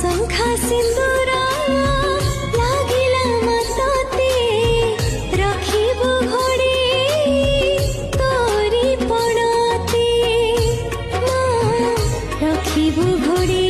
শঙ্খা সিন্দুরা লাগিলা মততে রখিবু ঘড়ি তোরি পড়তে মা রখিবু ঘড়ি